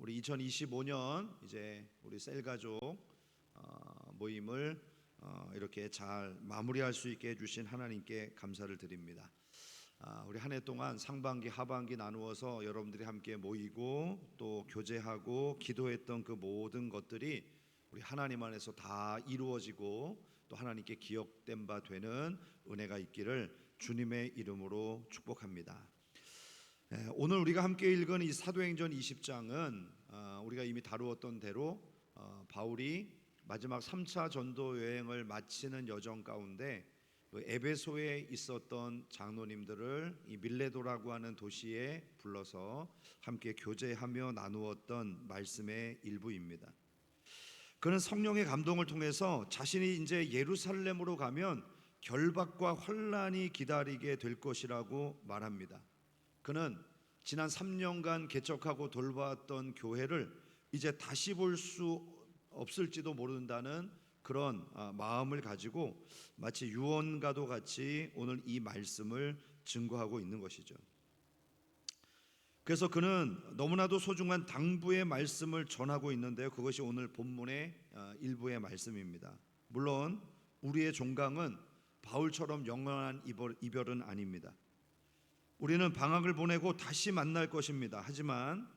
우리 2025년 이제 우리 셀가족 모임을 이렇게 잘 마무리할 수 있게 해주신 하나님께 감사를 드립니다. 우리 한 해 동안 상반기 하반기 나누어서 여러분들이 함께 모이고 또 교제하고 기도했던 그 모든 것들이 우리 하나님 안에서 다 이루어지고 또 하나님께 기억된 바 되는 은혜가 있기를 주님의 이름으로 축복합니다. 오늘 우리가 함께 읽은 이 사도행전 20장은 우리가 이미 다루었던 대로 바울이 마지막 3차 전도 여행을 마치는 여정 가운데 에베소에 있었던 장로님들을 이 밀레도라고 하는 도시에 불러서 함께 교제하며 나누었던 말씀의 일부입니다. 그는 성령의 감동을 통해서 자신이 이제 예루살렘으로 가면 결박과 혼란이 기다리게 될 것이라고 말합니다. 그는 지난 3년간 개척하고 돌봐왔던 교회를 이제 다시 볼 수 없을지도 모른다는 그런 마음을 가지고 마치 유언가도 같이 오늘 이 말씀을 증거하고 있는 것이죠. 그래서 그는 너무나도 소중한 당부의 말씀을 전하고 있는데요, 그것이 오늘 본문의 일부의 말씀입니다. 물론 우리의 종강은 바울처럼 영원한 이별은 아닙니다. 우리는 방학을 보내고 다시 만날 것입니다. 하지만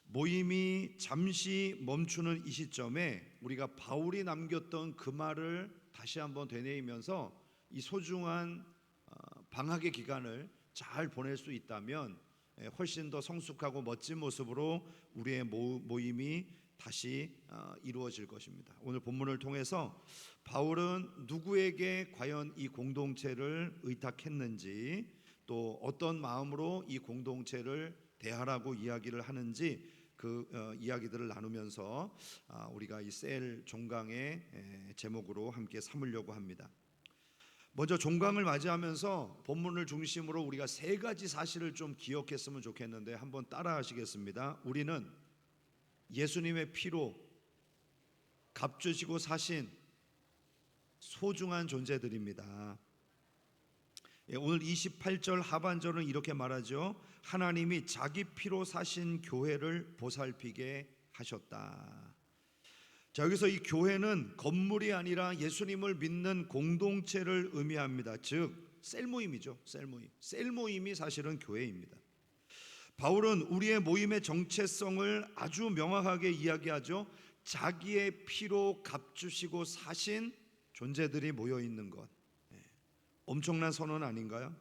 모임이 잠시 멈추는 이 시점에 우리가 바울이 남겼던 그 말을 다시 한번 되뇌이면서 이 소중한 방학의 기간을 잘 보낼 수 있다면 훨씬 더 성숙하고 멋진 모습으로 우리의 모임이 다시 이루어질 것입니다. 오늘 본문을 통해서 바울은 누구에게 과연 이 공동체를 의탁했는지, 또 어떤 마음으로 이 공동체를 대하라고 이야기를 하는지 그 이야기들을 나누면서 우리가 이 셀 종강의 제목으로 함께 삼으려고 합니다. 먼저 종강을 맞이하면서 본문을 중심으로 우리가 세 가지 사실을 좀 기억했으면 좋겠는데 한번 따라 하시겠습니다. 우리는 예수님의 피로 값주시고 사신 소중한 존재들입니다. 오늘 28절 하반절은 이렇게 말하죠. 하나님이 자기 피로 사신 교회를 보살피게 하셨다. 자, 여기서 이 교회는 건물이 아니라 예수님을 믿는 공동체를 의미합니다. 즉 셀모임이죠. 셀모임이 사실은 교회입니다. 바울은 우리의 모임의 정체성을 아주 명확하게 이야기하죠. 자기의 피로 값주시고 사신 존재들이 모여 있는 것. 엄청난 선언 아닌가요?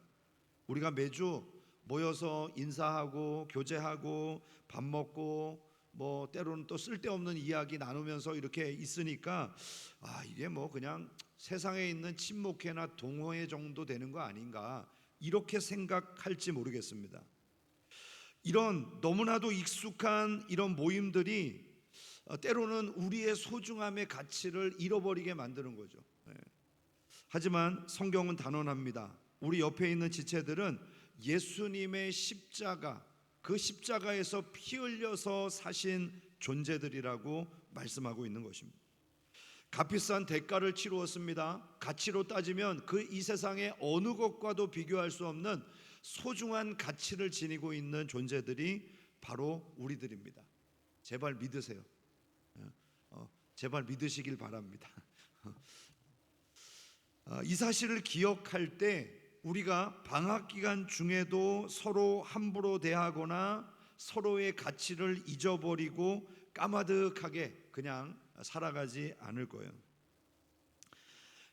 우리가 매주 모여서 인사하고 교제하고 밥 먹고 뭐 때로는 또 쓸데없는 이야기 나누면서 이렇게 있으니까 이게 뭐 그냥 세상에 있는 친목회나 동호회 정도 되는 거 아닌가, 이렇게 생각할지 모르겠습니다. 이런 너무나도 익숙한 이런 모임들이 때로는 우리의 소중함의 가치를 잃어버리게 만드는 거죠. 하지만 성경은 단언합니다. 우리 옆에 있는 지체들은 예수님의 십자가, 그 십자가에서 피 흘려서 사신 존재들이라고 말씀하고 있는 것입니다. 값비싼 대가를 치루었습니다. 가치로 따지면 그 이 세상의 어느 것과도 비교할 수 없는 소중한 가치를 지니고 있는 존재들이 바로 우리들입니다. 제발 믿으세요. 제발 믿으시길 바랍니다. 이 사실을 기억할 때 우리가 방학 기간 중에도 서로 함부로 대하거나 서로의 가치를 잊어버리고 까마득하게 그냥 살아가지 않을 거예요.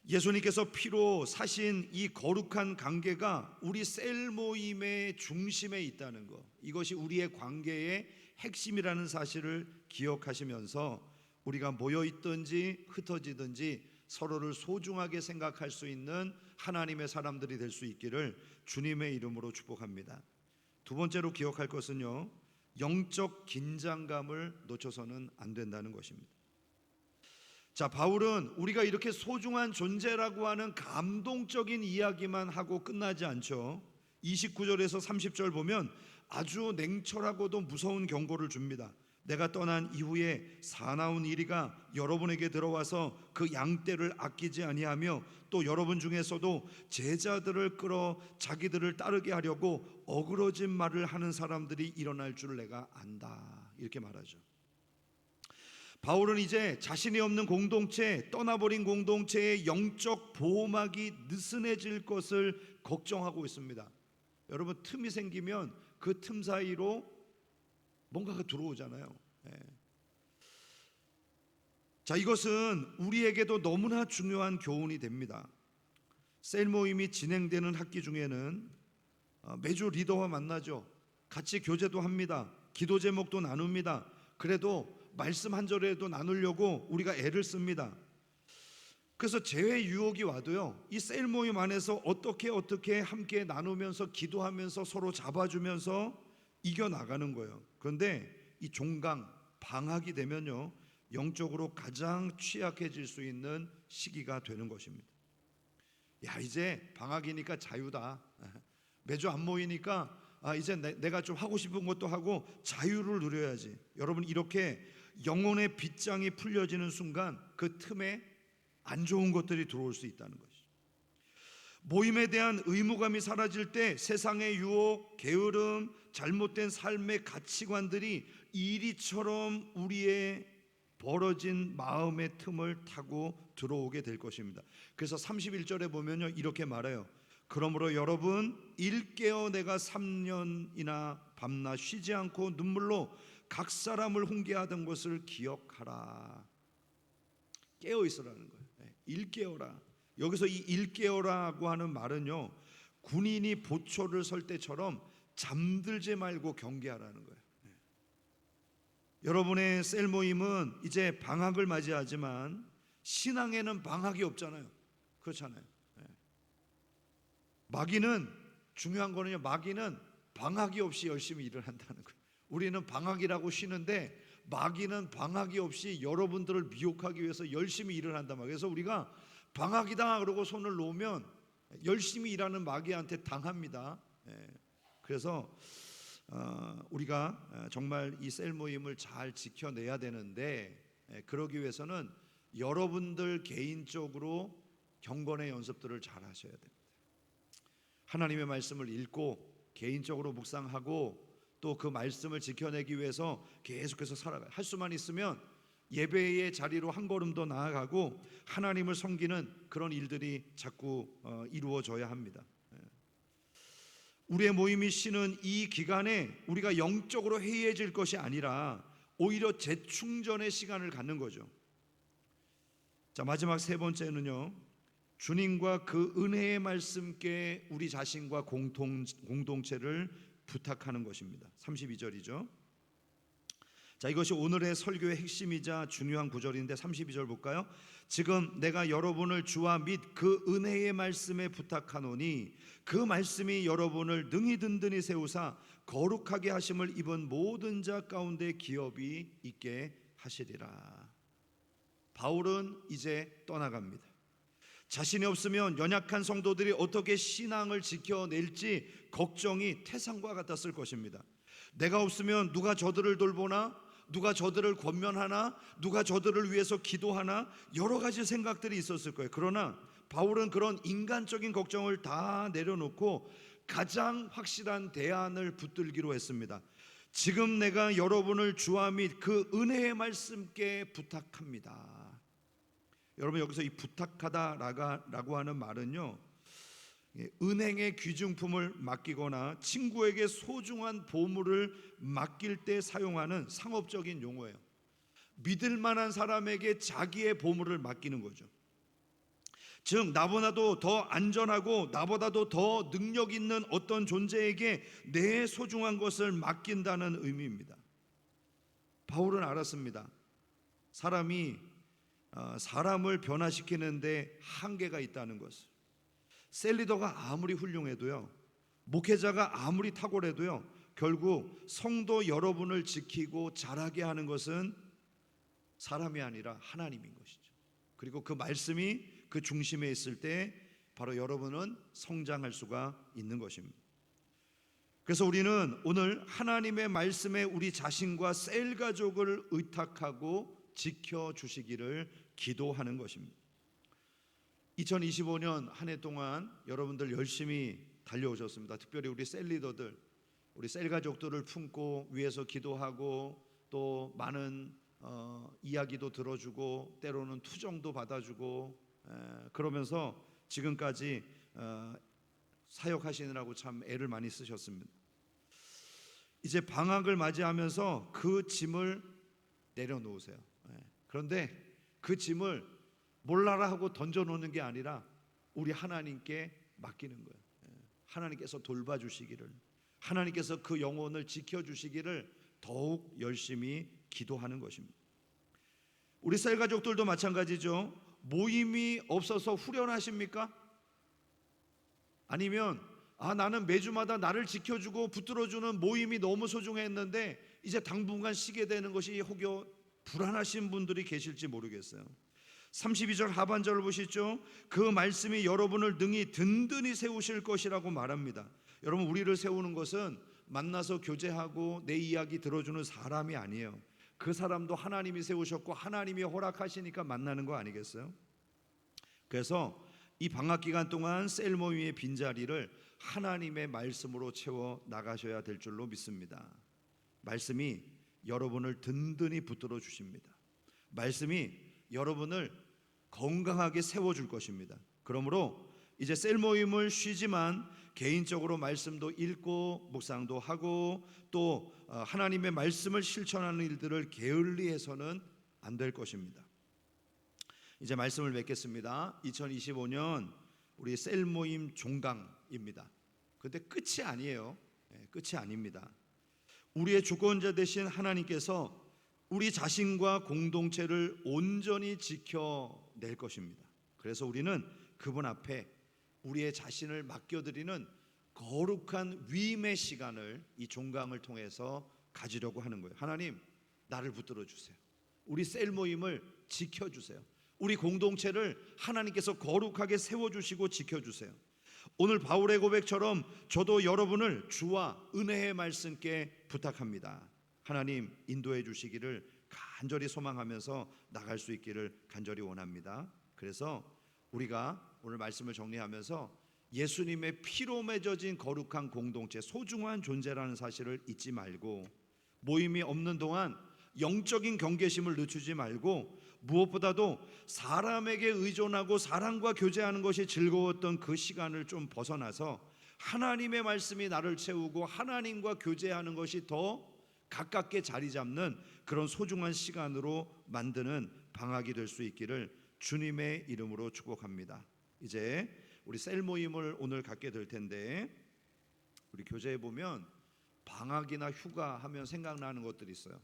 예수님께서 피로 사신 이 거룩한 관계가 우리 셀 모임의 중심에 있다는 것, 이것이 우리의 관계의 핵심이라는 사실을 기억하시면서 우리가 모여있든지 흩어지든지 서로를 소중하게 생각할 수 있는 하나님의 사람들이 될 수 있기를 주님의 이름으로 축복합니다. 두 번째로 기억할 것은요, 영적 긴장감을 놓쳐서는 안 된다는 것입니다. 자, 바울은 우리가 이렇게 소중한 존재라고 하는 감동적인 이야기만 하고 끝나지 않죠. 29절에서 30절 보면 아주 냉철하고도 무서운 경고를 줍니다. 내가 떠난 이후에 사나운 이리가 여러분에게 들어와서 그 양떼를 아끼지 아니하며 또 여러분 중에서도 제자들을 끌어 자기들을 따르게 하려고 어그러진 말을 하는 사람들이 일어날 줄 내가 안다, 이렇게 말하죠. 바울은 이제 자신이 없는 공동체, 떠나버린 공동체의 영적 보호막이 느슨해질 것을 걱정하고 있습니다. 여러분, 틈이 생기면 그 틈 사이로 뭔가가 들어오잖아요. 자, 이것은 우리에게도 너무나 중요한 교훈이 됩니다. 셀 모임이 진행되는 학기 중에는 매주 리더와 만나죠. 같이 교제도 합니다. 기도 제목도 나눕니다. 그래도 말씀 한 절에도 나누려고 우리가 애를 씁니다. 그래서 재회 유혹이 와도요, 이 셀 모임 안에서 어떻게 함께 나누면서 기도하면서 서로 잡아주면서 이겨나가는 거예요. 그런데 이 종강, 방학이 되면요, 영적으로 가장 취약해질 수 있는 시기가 되는 것입니다. 야, 이제 방학이니까 자유다. 매주 안 모이니까 이제 내가 좀 하고 싶은 것도 하고 자유를 누려야지. 여러분, 이렇게 영혼의 빗장이 풀려지는 순간 그 틈에 안 좋은 것들이 들어올 수 있다는 것이죠. 모임에 대한 의무감이 사라질 때 세상의 유혹, 게으름, 잘못된 삶의 가치관들이 이리처럼 우리의 벌어진 마음의 틈을 타고 들어오게 될 것입니다. 그래서 31절에 보면요, 이렇게 말해요. 그러므로 여러분, 일깨어 내가 3년이나 밤낮 쉬지 않고 눈물로 각 사람을 훈계하던 것을 기억하라. 깨어 있으라는 거예요. 일깨어라. 여기서 이 일깨어라고 하는 말은요, 군인이 보초를 설 때처럼 잠들지 말고 경계하라는 거예요. 여러분의 셀 모임은 이제 방학을 맞이하지만 신앙에는 방학이 없잖아요. 그렇잖아요. 마귀는, 중요한 거는요, 마귀는 방학이 없이 열심히 일을 한다는 거예요. 우리는 방학이라고 쉬는데 마귀는 방학이 없이 여러분들을 미혹하기 위해서 열심히 일을 한단 말이에요. 그래서 우리가 방학이다 그러고 손을 놓으면 열심히 일하는 마귀한테 당합니다. 그래서 우리가 정말 이 셀 모임을 잘 지켜내야 되는데, 그러기 위해서는 여러분들 개인적으로 경건의 연습들을 잘 하셔야 됩니다. 하나님의 말씀을 읽고 개인적으로 묵상하고 또 그 말씀을 지켜내기 위해서 계속해서 살아가요. 할 수만 있으면 예배의 자리로 한 걸음 더 나아가고 하나님을 섬기는 그런 일들이 자꾸 이루어져야 합니다. 우리의 모임이 쉬는 이 기간에 우리가 영적으로 해이해질 것이 아니라 오히려 재충전의 시간을 갖는 거죠. 자, 마지막 세 번째는요, 주님과 그 은혜의 말씀께 우리 자신과 공동체를 부탁하는 것입니다. 32절이죠. 자, 이것이 오늘의 설교의 핵심이자 중요한 구절인데 32절 볼까요? 지금 내가 여러분을 주와 및 그 은혜의 말씀에 부탁하노니 그 말씀이 여러분을 능히 든든히 세우사 거룩하게 하심을 입은 모든 자 가운데 기업이 있게 하시리라. 바울은 이제 떠나갑니다. 자신이 없으면 연약한 성도들이 어떻게 신앙을 지켜낼지 걱정이 태산과 같았을 것입니다. 내가 없으면 누가 저들을 돌보나? 누가 저들을 권면하나? 누가 저들을 위해서 기도하나? 여러 가지 생각들이 있었을 거예요. 그러나 바울은 그런 인간적인 걱정을 다 내려놓고 가장 확실한 대안을 붙들기로 했습니다. 지금 내가 여러분을 주와 및 그 은혜의 말씀께 부탁합니다. 여러분, 여기서 이 부탁하다라고 하는 말은요, 은행의 귀중품을 맡기거나 친구에게 소중한 보물을 맡길 때 사용하는 상업적인 용어예요. 믿을 만한 사람에게 자기의 보물을 맡기는 거죠. 즉, 나보다도 더 안전하고 나보다도 더 능력 있는 어떤 존재에게 내 소중한 것을 맡긴다는 의미입니다. 바울은 알았습니다. 사람을 변화시키는데 한계가 있다는 것을. 셀리더가 아무리 훌륭해도요, 목회자가 아무리 탁월해도요, 결국 성도 여러분을 지키고 자라게 하는 것은 사람이 아니라 하나님인 것이죠. 그리고 그 말씀이 그 중심에 있을 때 바로 여러분은 성장할 수가 있는 것입니다. 그래서 우리는 오늘 하나님의 말씀에 우리 자신과 셀 가족을 의탁하고 지켜주시기를 기도하는 것입니다. 2025년 한 해 동안 여러분들 열심히 달려오셨습니다. 특별히 우리 셀 리더들, 우리 셀 가족들을 품고 위해서 기도하고 또 많은 이야기도 들어주고 때로는 투정도 받아주고 그러면서 지금까지 사역하시느라고 참 애를 많이 쓰셨습니다. 이제 방학을 맞이하면서 그 짐을 내려놓으세요. 그런데 그 짐을 몰라라 하고 던져놓는 게 아니라 우리 하나님께 맡기는 거예요. 하나님께서 돌봐주시기를, 하나님께서 그 영혼을 지켜주시기를 더욱 열심히 기도하는 것입니다. 우리 셀 가족들도 마찬가지죠. 모임이 없어서 후련하십니까? 아니면 나는 매주마다 나를 지켜주고 붙들어주는 모임이 너무 소중했는데 이제 당분간 쉬게 되는 것이 혹여 불안하신 분들이 계실지 모르겠어요. 32절 하반절을 보시죠. 그 말씀이 여러분을 능히 든든히 세우실 것이라고 말합니다. 여러분, 우리를 세우는 것은 만나서 교제하고 내 이야기 들어주는 사람이 아니에요. 그 사람도 하나님이 세우셨고 하나님이 허락하시니까 만나는 거 아니겠어요? 그래서 이 방학 기간 동안 셀 모임의 빈자리를 하나님의 말씀으로 채워 나가셔야 될 줄로 믿습니다. 말씀이 여러분을 든든히 붙들어 주십니다. 말씀이 여러분을 건강하게 세워줄 것입니다. 그러므로 이제 셀 모임을 쉬지만 개인적으로 말씀도 읽고 묵상도 하고 또 하나님의 말씀을 실천하는 일들을 게을리해서는 안 될 것입니다. 이제 말씀을 맺겠습니다. 2025년 우리 셀 모임 종강입니다. 근데 끝이 아니에요. 끝이 아닙니다. 우리의 주권자 되신 하나님께서 우리 자신과 공동체를 온전히 지켜낼 것입니다. 그래서 우리는 그분 앞에 우리의 자신을 맡겨드리는 거룩한 위임의 시간을 이 종강을 통해서 가지려고 하는 거예요. 하나님, 나를 붙들어 주세요. 우리 셀 모임을 지켜주세요. 우리 공동체를 하나님께서 거룩하게 세워주시고 지켜주세요. 오늘 바울의 고백처럼 저도 여러분을 주와 은혜의 말씀께 부탁합니다. 하나님, 인도해 주시기를 간절히 소망하면서 나갈 수 있기를 간절히 원합니다. 그래서 우리가 오늘 말씀을 정리하면서 예수님의 피로 맺어진 거룩한 공동체, 소중한 존재라는 사실을 잊지 말고 모임이 없는 동안 영적인 경계심을 늦추지 말고 무엇보다도 사람에게 의존하고 사람과 교제하는 것이 즐거웠던 그 시간을 좀 벗어나서 하나님의 말씀이 나를 채우고 하나님과 교제하는 것이 더 가깝게 자리 잡는 그런 소중한 시간으로 만드는 방학이 될 수 있기를 주님의 이름으로 축복합니다. 이제 우리 셀 모임을 오늘 갖게 될 텐데 우리 교재에 보면 방학이나 휴가 하면 생각나는 것들이 있어요.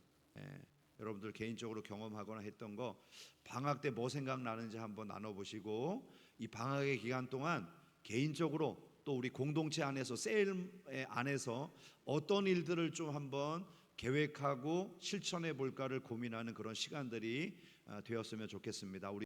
여러분들 개인적으로 경험하거나 했던 거 방학 때 뭐 생각나는지 한번 나눠보시고 이 방학의 기간 동안 개인적으로 또 우리 공동체 안에서 셀 안에서 어떤 일들을 좀 한번 계획하고 실천해 볼까를 고민하는 그런 시간들이 되었으면 좋겠습니다. 우리